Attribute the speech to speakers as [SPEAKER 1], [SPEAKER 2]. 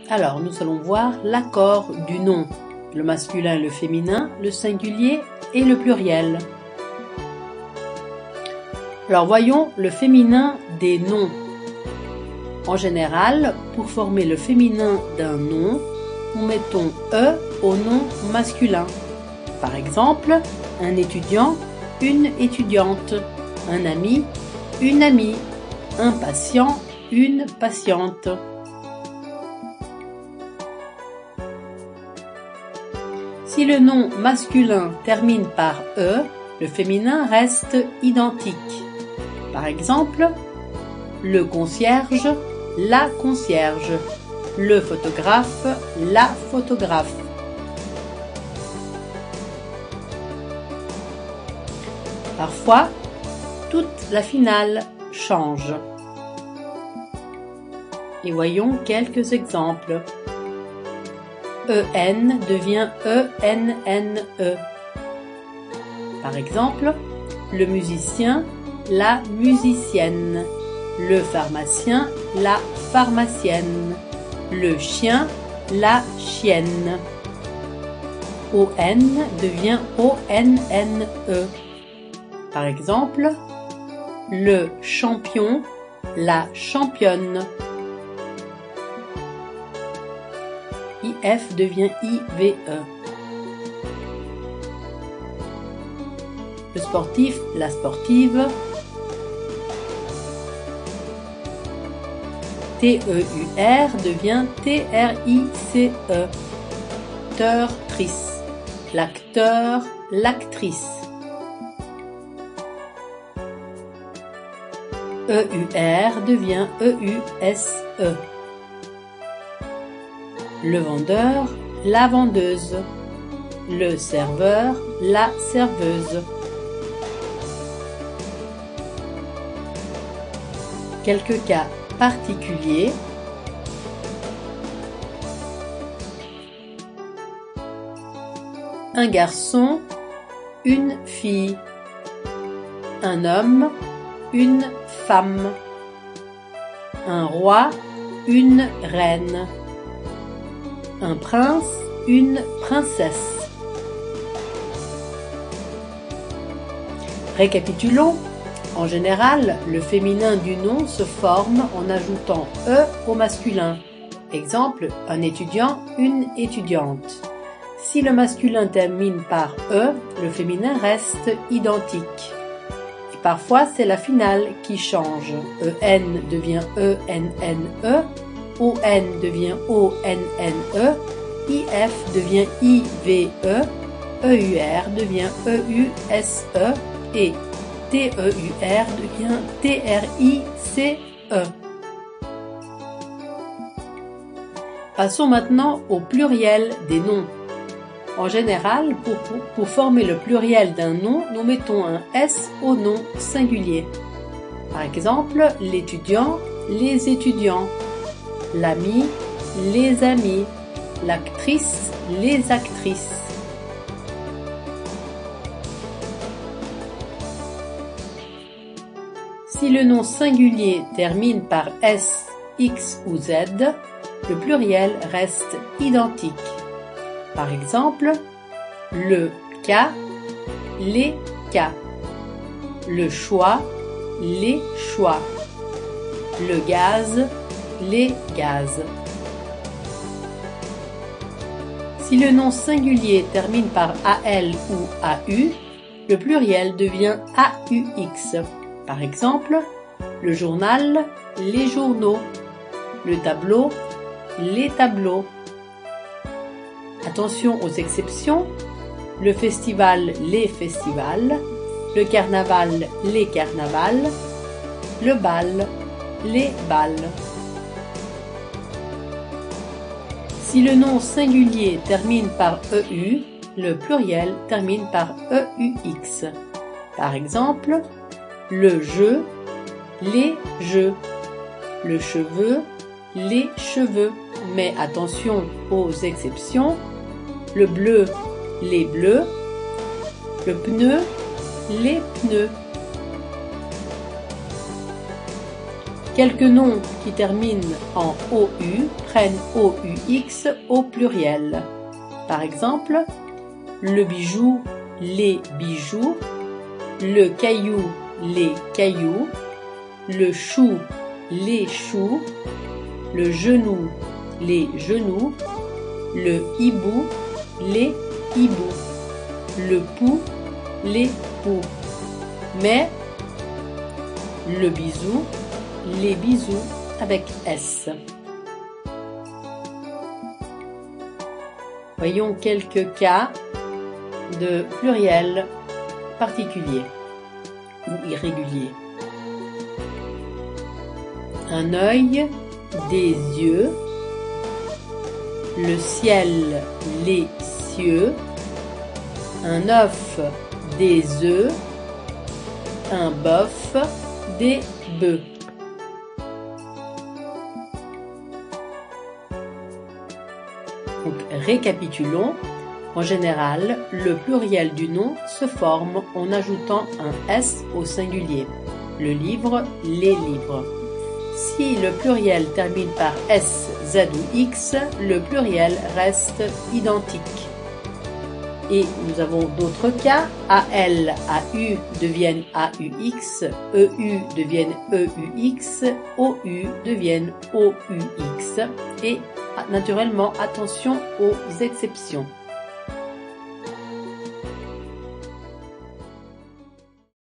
[SPEAKER 1] Alors, nous allons voir l'accord du nom, le masculin et le féminin, le singulier et le pluriel. Alors, voyons le féminin des noms. En général, pour former le féminin d'un nom, nous mettons « e » au nom masculin. Par exemple, un étudiant, une étudiante, un ami, une amie, un patient, une patiente. Si le nom masculin termine par « e », le féminin reste identique. Par exemple, le concierge, la concierge, le photographe, la photographe. Parfois, toute la finale change. Et voyons quelques exemples. EN devient ENNE. Par exemple, le musicien, la musicienne, le pharmacien, la pharmacienne, le chien, la chienne. ON devient ONNE. Par exemple, le champion, la championne. IF devient IVE. Le sportif, la sportive. TEUR devient TRICE. Acteur-trice. L'acteur, l'actrice. EUR devient EUSE. Le vendeur, la vendeuse. Le serveur, la serveuse. Quelques cas particuliers. Un garçon, une fille. Un homme, une femme. Un roi, une reine. Un prince, une princesse. Récapitulons. En général, le féminin du nom se forme en ajoutant « e » au masculin. Exemple, un étudiant, une étudiante. Si le masculin termine par « e », le féminin reste identique. Et parfois, c'est la finale qui change. EN devient ENNE. ON devient ONNE, IF devient IVE, EUR devient EUSE et TEUR devient TRICE. Passons maintenant au pluriel des noms. En général, pour former le pluriel d'un nom, nous mettons un S au nom singulier. Par exemple, l'étudiant, les étudiants. L'ami, les amis, l'actrice, les actrices. Si le nom singulier termine par S, X ou Z, le pluriel reste identique. Par exemple, le cas, les cas, le choix, les choix, le gaz, les gaz. Si le nom singulier termine par AL ou AU, le pluriel devient AUX. Par exemple, le journal, les journaux, le tableau, les tableaux. Attention aux exceptions, le festival, les festivals, le carnaval, les carnavals, le bal, les bals. Si le nom singulier termine par EU, le pluriel termine par EUX. Par exemple, le jeu, les jeux, le cheveu, les cheveux. Mais attention aux exceptions, le bleu, les bleus, le pneu, les pneus. Quelques noms qui terminent en OU prennent OUX au pluriel. Par exemple, le bijou, les bijoux, le caillou, les cailloux, le chou, les choux, le genou, les genoux, le hibou, les hiboux, le pou, les poux. Mais le bisou, les bisous avec S. Voyons quelques cas de pluriel particulier ou irrégulier. Un œil, des yeux, le ciel, les cieux, un œuf, des œufs, un bœuf, des bœufs. Donc, récapitulons. En général, le pluriel du nom se forme en ajoutant un S au singulier. Le livre, les livres. Si le pluriel termine par S, Z ou X, le pluriel reste identique. Et nous avons d'autres cas. AL, AU deviennent AUX, EU deviennent EUX, OU deviennent OUX. Et naturellement, attention aux exceptions.